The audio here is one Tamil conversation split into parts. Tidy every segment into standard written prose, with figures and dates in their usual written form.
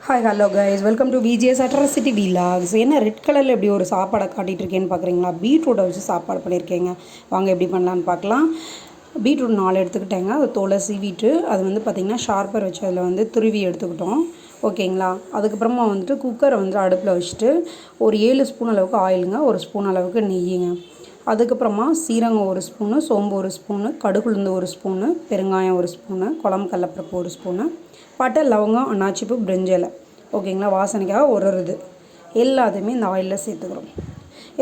Hi hello guys, welcome to VGS atrocity vlogs. என்ன ரெட் கலரில் எப்படி ஒரு சாப்பாடை காட்டிகிட்டு இருக்கேன்னு பார்க்குறீங்களா? பீட்ரூட்டை வச்சு சாப்பாடு பண்ணியிருக்கேங்க. வாங்க எப்படி பண்ணலான்னு பார்க்கலாம். பீட்ரூட் 4 எடுத்துக்கிட்டேங்க. அது தோலை சீவிட்டு அது பார்த்திங்கன்னா ஷார்ப்பர் வச்சு அதில் துருவி எடுத்துக்கிட்டோம். ஓகேங்களா? அதுக்கப்புறமா குக்கரை அடுப்பில் வச்சுட்டு ஒரு 7 ஸ்பூன் அளவுக்கு ஆயிலுங்க, 1 ஸ்பூன் அளவுக்கு நெய்யுங்க. அதுக்கப்புறமா சீரகம் 1 ஸ்பூனு, சோம்பு 1 ஸ்பூனு, கடுகுளுந்து 1 ஸ்பூனு, பெருங்காயம் 1 ஸ்பூனு, குழம்பு கடலைப்பருப்பு 1 ஸ்பூனு, பட்டை, லவங்கம், அன்னாச்சிப்பூ, பிரிஞ்சி இலை. ஓகேங்களா? வாசனைக்காக இது எல்லாத்தையுமே இந்த ஆயிலில் சேர்த்துக்கிறோம்.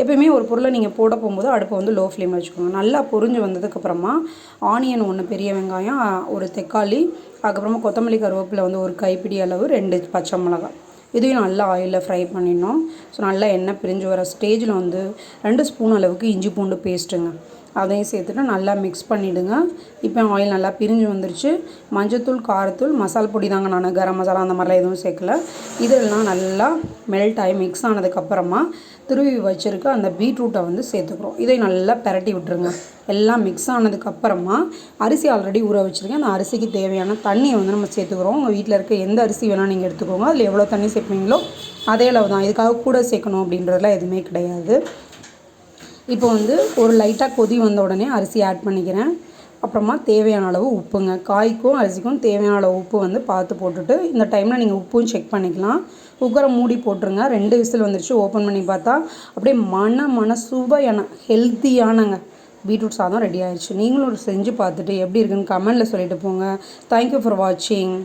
எப்பயுமே ஒரு பொருளை நீங்கள் போட போகும்போது அடுப்பை லோ ஃப்ளேமில் வச்சுக்கோங்க. நல்லா பொரிஞ்சு வந்ததுக்கப்புறமா ஆனியன் 1 பெரிய வெங்காயம், 1 தக்காளி, அதுக்கப்புறமா கொத்தமல்லி கருவேப்பிலை 1 கைப்பிடி அளவு, 2 பச்சை மிளகாய், இதையும் நல்லா ஆயிலில் ஃப்ரை பண்ணிடணும். ஸோ நல்லா எண்ணெய் பிரிஞ்சு வர ஸ்டேஜில் 2 ஸ்பூன் அளவுக்கு இஞ்சி பூண்டு பேஸ்ட்டுங்க, அதையும் சேர்த்துட்டு நல்லா மிக்ஸ் பண்ணிவிடுங்க. இப்போ ஆயில் நல்லா பிரிஞ்சு வந்துருச்சு. மஞ்சத்தூள், காரத்தூள், மசால் பொடி தாங்க, நான் கரம் மசாலா அந்த மாதிரிலாம் எதுவும் சேர்க்கல. இதெல்லாம் நல்லா மெல்ட் ஆகி மிக்ஸ் ஆனதுக்கப்புறமா துருவி வச்சுருக்க அந்த பீட்ரூட்டை சேர்த்துக்கிறோம். இதை நல்லா பெரட்டி விட்டுருங்க. எல்லாம் மிக்ஸ் ஆனதுக்கப்புறமா அரிசி ஆல்ரெடி ஊற வச்சுருக்கேன். அந்த அரிசிக்கு தேவையான தண்ணியை நம்ம சேர்த்துக்கிறோம். உங்கள் வீட்டில் இருக்க எந்த அரிசி வேணால் நீங்கள் எடுத்துக்கோங்க. அதில் எவ்வளோ தண்ணி சேர்ப்பீங்களோ அதே அளவு தான். இதுக்காக கூட சேர்க்கணும் அப்படின்றதுலாம் எதுவுமே கிடையாது. இப்போ ஒரு லைட்டாக கொதி வந்த உடனே அரிசி ஆட் பண்ணிக்கிறேன். அப்புறமா தேவையான அளவு உப்புங்க. காய்க்கும் அரிசிக்கும் தேவையான அளவு உப்பு பார்த்து போட்டுட்டு இந்த டைமில் நீங்கள் உப்பும் செக் பண்ணிக்கலாம். குக்கரை மூடி போட்டுருங்க. 2 விசில் வந்துருச்சு. ஓப்பன் பண்ணி பார்த்தா அப்படியே மன சுவையான ஹெல்த்தியானங்க பீட்ரூட் சாதம் ரெடி ஆயிடுச்சு. நீங்களும் செஞ்சு பார்த்துட்டு எப்படி இருக்குன்னு கமெண்டில் சொல்லிட்டு போங்க. தேங்க்யூ ஃபார் வாட்சிங்.